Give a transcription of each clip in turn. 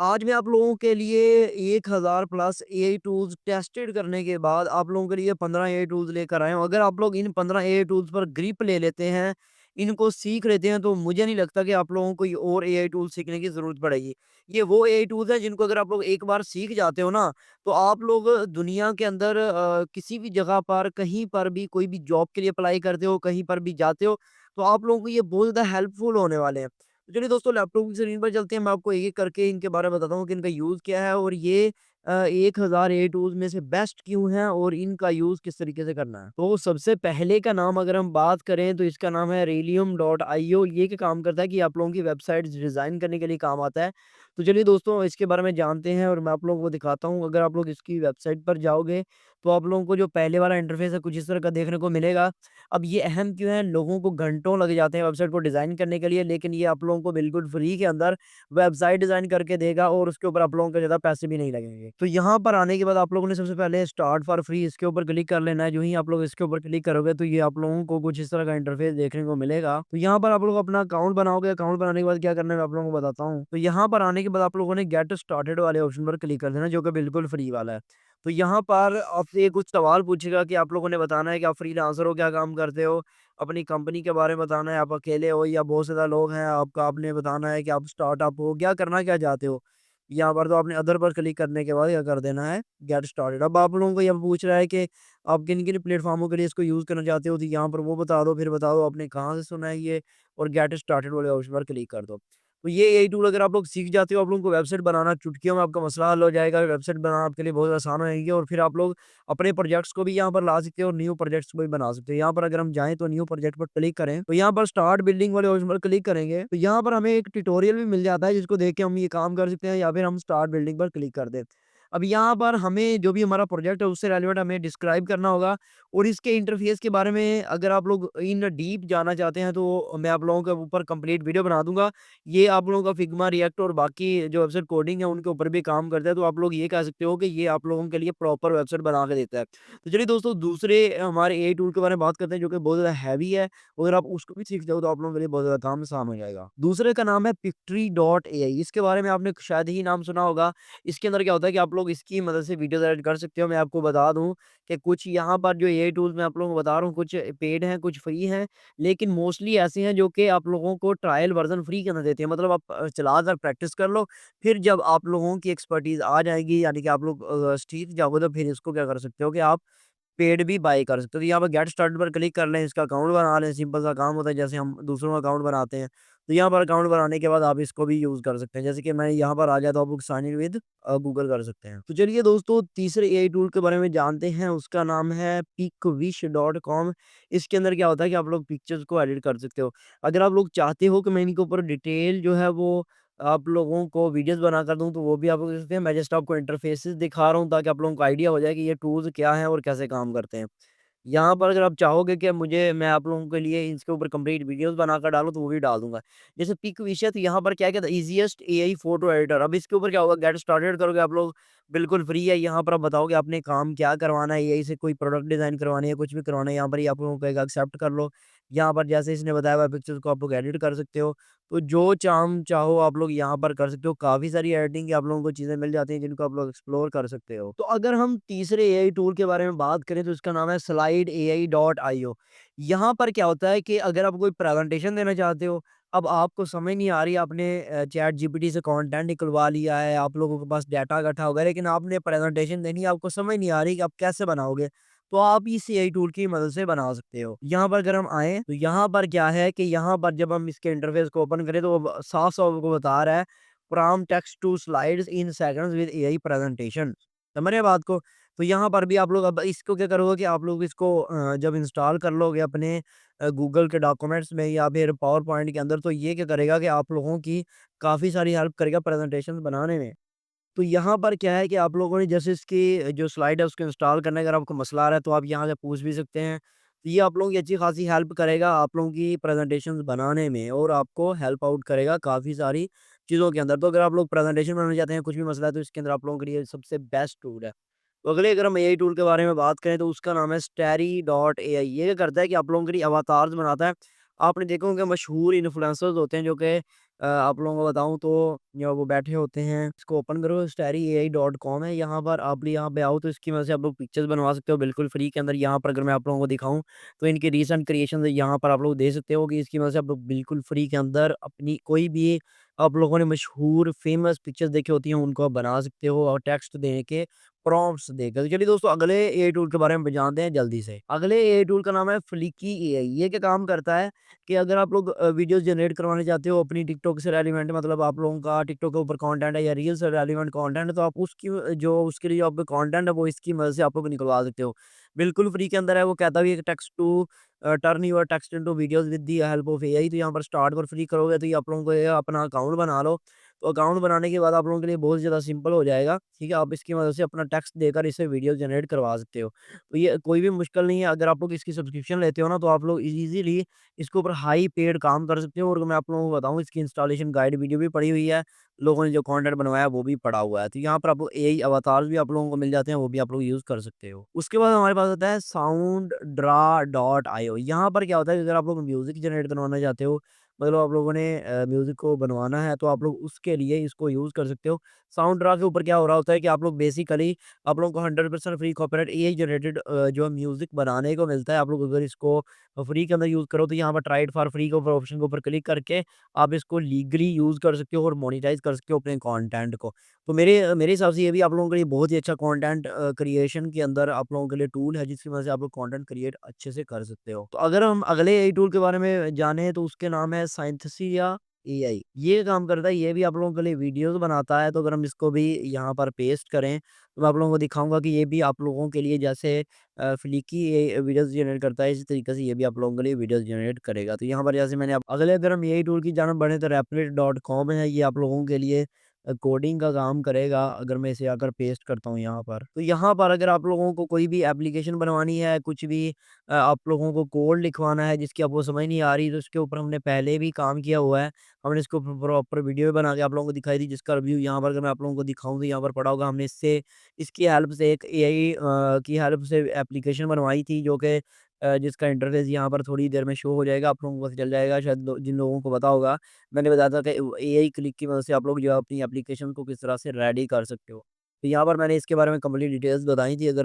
आज मैं आप लोगों के लिए 1000 प्लस एआई टूल्स टेस्टेड करने के बाद आप लोगों के लिए 15 एआई टूल्स लेकर आया हूँ। अगर आप लोग इन 15 एआई टूल्स पर ग्रिप ले लेते हैं, इनको सीख लेते हैं, तो मुझे नहीं लगता कि आप लोगों को कोई और एआई टूल सीखने की ज़रूरत पड़ेगी। ये वो एआई टूल्स हैं जिनको अगर आप लोग एक बार सीख जाते हो ना, तो आप लोग दुनिया के अंदर किसी भी जगह पर, कहीं पर भी, कोई भी जॉब के लिए अप्लाई करते हो, कहीं पर भी जाते हो, तो आप लोगों को ये बहुत ज़्यादा हेल्पफुल होने वाले हैं। तो चलिए दोस्तों, लैपटॉप की स्क्रीन पर चलते हैं। मैं आपको एक-एक करके इनके बारे में बताता हूँ कि इनका यूज़ क्या है और ये 1000 एआई टूल्स में से बेस्ट क्यों हैं और इनका यूज़ किस तरीके से करना है। तो सबसे पहले का नाम अगर हम बात करें तो इसका नाम है Rhelium.io। ये क्या काम करता है कि आप लोगों की वेबसाइट्स डिज़ाइन करने के लिए काम आता है। तो चलिए दोस्तों, इसके बारे में जानते हैं और मैं आप लोगों को दिखाता हूँ। अगर आप लोग इसकी वेबसाइट पर जाओगे, तो आप लोगों को जो पहले वाला इंटरफ़ेस है कुछ इस तरह का देखने को मिलेगा। अब ये अहम क्यों है? लोगों को घंटों लग जाते हैं वेबसाइट को डिज़ाइन करने के लिए, लेकिन ये आप लोगों को बिल्कुल फ्री के अंदर वेबसाइट डिज़ाइन करके देगा और उसके ऊपर आप लोगों को ज़्यादा पैसे भी नहीं लगेंगे। तो यहाँ पर आने के बाद आप लोगों ने सबसे पहले स्टार्ट फॉर फ्री इसके ऊपर क्लिक कर लेना है। जो ही आप लोग इसके ऊपर क्लिक करोगे, तो ये आप लोगों को कुछ इस तरह का इंटरफ़ेस देखने को मिलेगा। तो यहाँ पर आप लोग अपना अकाउंट बनाओगे, अकाउंट बनाने के बाद क्या करना है मैं आप लोगों को बताता हूँ। तो यहाँ पर आने के बाद आप लोगों ने गेट स्टार्टेड वाले ऑप्शन पर क्लिक कर देना, जो कि बिल्कुल फ्री वाला है। तो यहाँ पर आपसे कुछ सवाल पूछेगा कि आप लोगों ने बताना है कि आप फ्रीलांसर हो, क्या काम करते हो? अपनी कंपनी के बारे में बताना है, आप अकेले हो या बहुत ज़्यादा लोग हैं, आपका आपने बताना है कि आप स्टार्टअप हो, क्या चाहते हो? यहाँ पर तो आपने अदर पर क्लिक करने के बाद क्या कर देना है, गेट स्टार्टेड। अब आप लोगों को ये पूछ रहा है कि आप किन-किन प्लेटफ़ॉर्मों के लिए इसको यूज़ करना चाहते हो, तो यहाँ पर वो बता दो, फिर बता दो आपने कहाँ से सुना है ये और गेट स्टार्टेड वाले ऑप्शन पर क्लिक कर दो। तो ये एआई टूल अगर आप लोग सीख जाते हो, आप लोगों को वेबसाइट बनाना चुटकियों में आपका मसला हल हो जाएगा। वेबसाइट बनाना आपके लिए बहुत आसान हो जाएगी और फिर आप लोग अपने प्रोजेक्ट्स को भी यहाँ पर ला सकते हो और न्यू प्रोजेक्ट्स को भी बना सकते हो। यहाँ पर अगर हम जाएँ तो न्यू प्रोजेक्ट पर क्लिक करें, तो यहाँ पर स्टार्ट बिल्डिंग वाले ऑप्शन पर क्लिक करेंगे, तो यहाँ पर हमें एक ट्यूटोरियल भी मिल जाता है जिसको देख के हम ये काम कर सकते हैं या फिर हम स्टार्ट बिल्डिंग पर क्लिक कर दें। अब यहाँ पर हमें जो भी हमारा प्रोजेक्ट है उससे रिलेवेंट हमें डिस्क्राइब करना होगा और इसके इंटरफेस के बारे में अगर आप लोग इन डीप जानना चाहते हैं तो मैं आप लोगों के ऊपर कंप्लीट वीडियो बना दूँगा। ये आप लोगों का फिग्मा, रिएक्ट और बाकी जो वेबसाइट कोडिंग है उनके ऊपर भी काम करता है, तो आप लोग ये कह सकते हो कि ये आप लोगों के लिए प्रॉपर वेबसाइट बना के देता है। तो चलिए दोस्तों, दूसरे हमारे एआई टूल के बारे में बात करते हैं जो कि बहुत ज़्यादा हैवी है। अगर आप उसको भी सीख जाओ तो आप लोगों के लिए बहुत ज़्यादा काम आसान हो जाएगा। दूसरे का नाम है Pictory.ai। इसके बारे में आपने शायद ही नाम सुना होगा। इसके अंदर क्या होता है कि आप लोग इसकी मदद से वीडियोज़ एडिट कर सकते हो। मैं आपको बता दूँ कि कुछ यहाँ पर जो एआई टूल्स मैं आप लोगों को बता रहा हूँ, कुछ पेड हैं, कुछ फ्री हैं, लेकिन मोस्टली ऐसे हैं जो कि आप लोगों को ट्रायल वर्ज़न फ्री के अंदर देते हैं। मतलब आप चला कर प्रैक्टिस कर लो, फिर जब आप लोगों की एक्सपर्टीज़ आ जाएगी, यानी कि आप लोग सीख जाओगे, तो फिर इसको क्या कर सकते हो कि आप पेड भी बाय कर सकते हो। तो यहाँ पर गेट स्टार्टेड पर क्लिक कर लें, इसका अकाउंट बना लें, सिंपल सा काम होता है जैसे हम दूसरों का अकाउंट बनाते हैं। तो यहाँ पर अकाउंट बनाने के बाद आप इसको भी यूज़ कर सकते हैं। जैसे कि मैं यहाँ पर आ गया तो आप लोग साइन इन विद गूगल कर सकते हैं। तो चलिए दोस्तों, तीसरे एआई टूल के बारे में जानते हैं, उसका नाम है pickwish.com। इसके अंदर क्या होता है कि आप लोग पिक्चर्स को एडिट कर सकते हो। अगर आप लोग चाहते हो कि मैं इनके ऊपर डिटेल जो है वो आप लोगों को वीडियोज़ बनाकर दूँ, तो वो भी आप लोग कर सकते हैं। मैं जस्ट आपको इंटरफेसेस दिखा रहा हूँ ताकि आप लोगों को आइडिया हो जाए कि ये टूल्स क्या हैं और कैसे काम करते हैं। यहाँ पर अगर आप चाहोगे कि मैं आप लोगों के लिए इसके ऊपर कंप्लीट वीडियोज़ बनाकर डालूँ, तो वो भी डाल दूँगा। जैसे पिक विषय, तो यहाँ पर क्या कहता है, ईज़ीएस्ट एआई फ़ोटो एडिटर। अब इसके ऊपर क्या होगा, गेट स्टार्टेड करोगे आप लोग, बिल्कुल फ्री है। यहाँ पर आप बताओगे आपने काम क्या करवाना है, एआई से कोई प्रोडक्ट डिज़ाइन करवानी है, कुछ भी करवाना है, यहाँ पर ये आप लोगों को कहेगा एक्सेप्ट कर लो। यहाँ पर जैसे इसने बताया हुआ पिक्चर्स को आप लोग एडिट कर सकते हो। तो जो चाम चाहो आप लोग यहाँ पर कर सकते हो। काफ़ी सारी एडिटिंग की आप लोगों को चीज़ें मिल जाती हैं जिनको आप लोग एक्सप्लोर कर सकते हो। तो अगर हम तीसरे एआई टूल के बारे में बात करें तो इसका नाम है slideai.io। यहाँ पर क्या होता है कि अगर आप कोई प्रेज़ेंटेशन देना चाहते हो, अब आपको समझ नहीं आ रही, आपने चैट जीपीटी से कंटेंट निकलवा लिया है, आप लोगों के पास डाटा इकट्ठा हो गया, लेकिन आपने प्रेज़ेंटेशन देनी है, आपको समझ नहीं आ रही कि आप कैसे बनाओगे, तो आप इस एआई टूल की मदद से बना सकते हो। यहाँ पर अगर हम आएँ, तो यहाँ पर क्या है कि यहाँ पर जब हम इसके इंटरफ़ेस को ओपन करें, तो वो साफ-साफ आपको बता रहा है, from text to slides in seconds with AI presentation. समझ रहे हैं बात को? तो यहाँ पर भी आप लोग अब इसको क्या करोगे कि आप लोग इसको जब इंस्टॉल कर लोगे अपने गूगल के डॉक्यूमेंट्स में या फिर पावर पॉइंट के अंदर, तो ये क्या करेगा कि आप लोगों की काफ़ी सारी हेल्प करेगा प्रेजेंटेशंस बनाने में। तो यहाँ पर क्या है कि आप लोगों ने जैसे इसकी जो स्लाइड है उसको इंस्टॉल करने का अगर आपको मसला आ रहा है, तो आप यहाँ से पूछ भी सकते हैं। तो ये आप लोगों की अच्छी खासी हेल्प करेगा आप लोगों की प्रेज़ेंटेशंस बनाने में और आपको हेल्प आउट करेगा काफ़ी सारी चीज़ों के अंदर। तो अगर आप लोग प्रेज़ेंटेशन बनाना चाहते हैं, कुछ भी मसला है, तो इसके अंदर आप लोगों के लिए सबसे बेस्ट टूल है। तो अगले अगर हम एआई टूल के बारे में बात करें तो उसका नाम है Stary.ai। ये क्या करता है कि आप लोगों के लिए अवतार्स बनाता है। आपने देखा होगा मशहूर इन्फ्लुएंसर्स होते हैं जो कि आप लोगों को बताऊँ तो वो बैठे होते हैं, इसको ओपन करो starryai.com है, यहाँ पर आप यहाँ पे आओ तो इसकी मदद से आप लोग पिक्चर्स बनवा सकते हो बिल्कुल फ्री के अंदर। यहाँ पर अगर मैं आप लोगों को दिखाऊँ तो इनके रीसेंट क्रिएशंस यहाँ पर आप लोग देख सकते हो कि इसकी मदद से आप लोग बिल्कुल फ्री के अंदर अपनी कोई भी आप लोगों ने मशहूर फेमस पिक्चर्स देखी होती हैं उनको आप बना सकते हो और टेक्स्ट दे के प्रॉम्प्ट्स देकर। तो चलिए दोस्तों अगले एआई टूल के बारे में जानते हैं जल्दी से। अगले एआई टूल का नाम है फ्लिकी एआई। ये क्या काम करता है कि अगर आप लोग वीडियोस जनरेट करवाने चाहते हो अपनी टिकटॉक से रेलेवेंट, मतलब आप लोगों का टिकटॉक के ऊपर कंटेंट है या रील से रेलेवेंट कंटेंट है, तो आप उसकी जो उसके लिए जो आपका कंटेंट है वो इसकी मदद से आप लोग निकलवा सकते हो। बिल्कुल फ्री के अंदर है। वो कहता भी है कि text to turn your text into videos with the help of AI. तो यहाँ पर स्टार्ट पर फ्री करोगे तो ये आप लोगों को ये अपना अकाउंट बना लो। तो अकाउंट बनाने के बाद आप लोगों के लिए बहुत ज़्यादा सिंपल हो जाएगा, ठीक है? आप इसकी मदद से अपना टेक्स्ट देकर इससे वीडियो जनरेट करवा सकते हो। तो ये कोई भी मुश्किल नहीं है। अगर आप लोग इसकी सब्सक्रिप्शन लेते हो ना तो आप लोग ईज़िली इसके ऊपर हाई पेड काम कर सकते हो। और मैं आप लोगों को बताऊँ इसकी इंस्टॉलेशन गाइड वीडियो भी पड़ी हुई है। लोगों ने जो कंटेंट बनवाया है वो भी पड़ा हुआ है। तो यहाँ पर आपको एआई अवतार्स भी आप लोगों को मिल जाते हैं, वो भी आप लोग यूज़ कर सकते हो। उसके बाद हमारे पास आता है sounddraw.io। यहाँ पर क्या होता है कि अगर आप लोग म्यूज़िक जनरेट करवाना चाहते हो, मतलब आप लोगों ने म्यूज़िक को बनवाना है तो आप लोग उसके लिए इसको यूज़ कर सकते हो। साउंड ड्रा के ऊपर क्या हो रहा होता है कि आप लोग बेसिकली आप लोगों को 100% फ्री कॉपीराइट एआई जनरेटेड जो म्यूज़िक बनाने को मिलता है। आप लोग अगर इसको फ्री के अंदर यूज़ करो तो यहाँ पर ट्राई इट फॉर फ्री के ऊपर ऑप्शन के ऊपर क्लिक करके आप इसको लीगली यूज़ कर सकते हो और मोनेटाइज़ कर सकते हो अपने कंटेंट को। तो मेरे हिसाब से ये भी आप लोगों के लिए बहुत ही अच्छा कंटेंट क्रिएशन के अंदर आप लोगों के लिए टूल है जिसकी वजह से आप लोग कंटेंट क्रिएट अच्छे से कर सकते हो। तो अगर हम अगले एआई टूल के बारे में जाने तो उसके नाम है साइंथिसिया एआई। ये काम करता है, ये भी आप लोगों के लिए वीडियोज़ बनाता है। तो अगर हम इसको भी यहाँ पर पेस्ट करें तो मैं आप लोगों को दिखाऊँगा कि ये भी आप लोगों के लिए जैसे फ्लिकी ये वीडियोज़ जनरेट करता है, इसी तरीके से ये भी आप लोगों के लिए वीडियोज़ जनरेट करेगा। तो यहाँ पर जैसे मैंने अब अगले अगर हम एआई टूल की जानब बढ़े तो replit.com है, ये आप लोगों के लिए कोडिंग का काम करेगा। अगर मैं इसे आकर पेस्ट करता हूँ यहाँ पर, तो यहाँ पर अगर आप लोगों को कोई भी एप्लीकेशन बनवानी है, कुछ भी आप लोगों को कोड लिखवाना है जिसकी आपको समझ नहीं आ रही, तो इसके ऊपर हमने पहले भी काम किया हुआ है। हमने इसको प्रॉपर वीडियो भी बना के आप लोगों को दिखाई थी जिसका रिव्यू यहाँ पर अगर मैं आप लोगों को दिखाऊँ तो यहाँ पर पड़ा होगा। हमने इससे इसकी हेल्प से एक एआई की हेल्प से एप्लीकेशन बनवाई थी जो कि जिसका इंटरफ़ेस यहाँ पर थोड़ी देर में शो हो जाएगा, आप लोगों को पता चल जाएगा शायद जिन लोगों को पता होगा। मैंने बताया था कि एआई क्लिक की मदद से आप लोग जो है अपनी एप्लीकेशन को किस तरह से रेडी कर सकते हो। तो यहाँ पर मैंने इसके बारे में कंप्लीट डिटेल्स बताई थी। अगर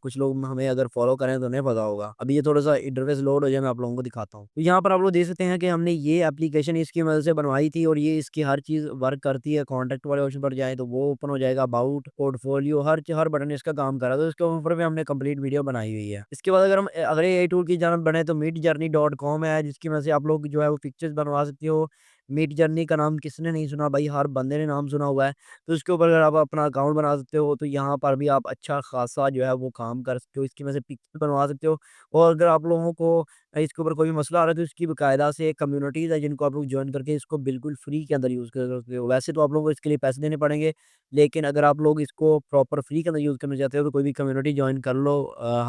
कुछ लोग हमें अगर फ़ॉलो करें तो उन्हें पता होगा। अभी ये थोड़ा-सा इंटरफ़ेस लोड हो जाए मैं आप लोगों को दिखाता हूँ। तो यहाँ पर आप लोग देख सकते हैं कि हमने ये एप्लीकेशन इसकी मदद से बनवाई थी और ये इसकी हर चीज़ वर्क करती है। कॉन्टैक्ट वाले ऑप्शन पर जाएँ तो वो ओपन हो जाएगा, अबाउट, पोर्टफोलियो हर बटन इसका काम कर रहा है। तो इसके ऊपर भी हमने कंप्लीट वीडियो बनाई हुई है। इसके बाद अगर हम अगले एआई टूल की जानब बढ़े तो midjourney.com है जिसकी मदद से आप लोग जो है वो पिक्चर्स बनवा सकते हो। मिडजर्नी का नाम किसने नहीं सुना भाई, हर बंदे ने नाम सुना हुआ है। तो इसके ऊपर अगर आप अपना अकाउंट बना सकते हो तो यहाँ पर भी आप अच्छा खासा जो है वो काम कर सकते हो। इसकी वजह से पिक्चर बनवा सकते हो। और अगर आप लोगों को इसके ऊपर कोई भी मसला आ रहा है तो इसकी बाकायदा से कम्युनिटीज़ है जिनको आप लोग जॉइन करके इसको बिल्कुल फ्री के अंदर यूज़ कर सकते हो। वैसे तो आप लोगों को इसके लिए पैसे देने पड़ेंगे, लेकिन अगर आप लोग इसको प्रॉपर फ्री के अंदर यूज़ करना चाहते हो तो कोई भी कम्युनिटी जॉइन कर लो।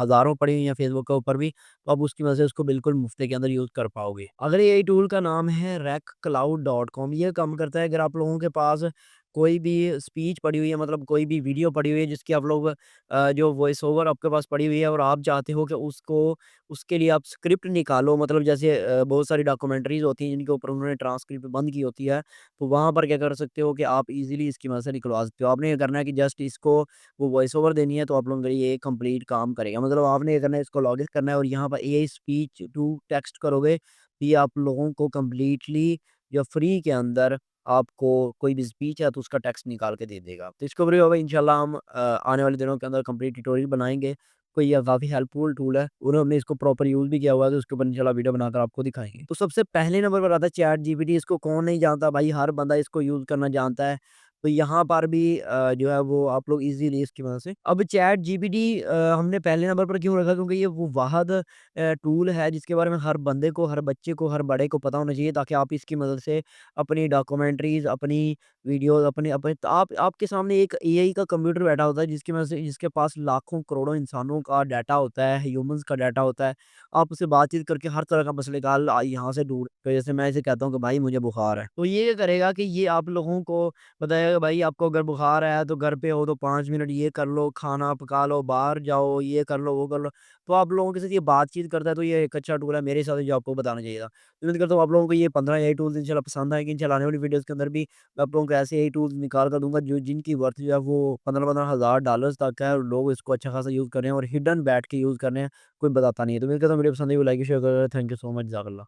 हज़ारों पड़ी हुई हैं फेसबुक के ऊपर भी, तो आप उसकी वजह से उसको बिल्कुल मुफ्त के अंदर यूज़ कर पाओगे। अगले एआई टूल का नाम है recloud.com। ये काम करता है अगर आप लोगों के पास कोई भी स्पीच पड़ी हुई है, मतलब कोई भी वीडियो पड़ी हुई है जिसकी आप लोग जो वॉइस ओवर आपके पास पड़ी हुई है और आप चाहते हो कि उसको उसके लिए आप स्क्रिप्ट निकालो, मतलब जैसे बहुत सारी डॉक्यूमेंट्रीज़ होती हैं जिनके ऊपर उन्होंने ट्रांसक्रिप्ट बंद की होती है, तो वहाँ पर क्या कर सकते हो कि आप ईज़िली इसकी मदद से निकलवा सकते हो। आपने ये करना है कि जस्ट इसको वो वॉइस ओवर देनी है तो आप लोगों के लिए ये कंप्लीट काम करेगा। मतलब आपने ये करना है, इसको लॉगिन करना है और यहाँ पर एआई स्पीच टू टेक्स्ट करोगे, तो ये आप लोगों को कंप्लीटली या फ्री के अंदर आपको कोई भी स्पीच है तो उसका टेक्स्ट निकाल के दे देगा। तो इसके ऊपर ये होगा इंशाल्लाह हम आने वाले दिनों के अंदर कंप्लीट ट्यूटोरियल बनाएँगे। कोई ये काफ़ी हेल्पफुल टूल है और हमने इसको प्रॉपर यूज़ भी किया हुआ है, तो उसके ऊपर इंशाल्लाह वीडियो बनाकर आपको दिखाएँगे। तो सबसे पहले नंबर पर आता है चैट जीपीटी। इसको कौन नहीं जानता भाई, हर बंदा इसको यूज़ करना जानता है। तो यहाँ पर भी जो है वो आप लोग ईज़िली इसकी मदद से अब चैट जीपीटी हमने पहले नंबर पर क्यों रखा, क्योंकि ये वो वाहिद टूल है जिसके बारे में हर बंदे को, हर बच्चे को, हर बड़े को पता होना चाहिए ताकि आप इसकी मदद से अपनी डॉक्यूमेंट्रीज़, अपनी वीडियोज़, अपने अपने तो आपके सामने एक एआई का कंप्यूटर बैठा होता है जिसकी मदद से जिसके पास लाखों करोड़ों इंसानों का डाटा होता है, ह्यूमन्स का डाटा होता है। आप उससे बातचीत करके हर तरह का मसले का हल यहाँ से ढूँढ, तो जैसे मैं इसे कहता हूँ कि भाई मुझे बुखार है, तो ये करेगा कि ये आप लोगों को पता है बताएगा भाई आपको अगर बुखार आया तो घर पे हो तो 5 मिनट ये कर लो, खाना पका लो, बाहर जाओ, ये कर लो, वो कर लो। तो आप लोगों के साथ ये बातचीत करता है तो ये एक अच्छा टूल है मेरे हिसाब से जो आपको बताना चाहिए था। तो उम्मीद करता हूँ आप लोगों को ये 15 एआई टूल्स इंशाल्लाह पसंद आएँगे। इंशाल्लाह आने वाली वीडियोज़ के अंदर भी मैं आप लोगों को ऐसे एआई टूल्स निकाल कर दूँगा जो जिनकी वर्थ जो है वो 15-15 हज़ार डॉलर्स तक है और लोग इसको अच्छा खासा यूज़ कर रहे हैं और हिडन बैठ के यूज़ कर रहे हैं, कोई बताता नहीं है। तो उम्मीद करता हूँ वीडियो पसंद आई हो लाइक शेयर करें। थैंक यू सो मच, जज़ाकल्लाह।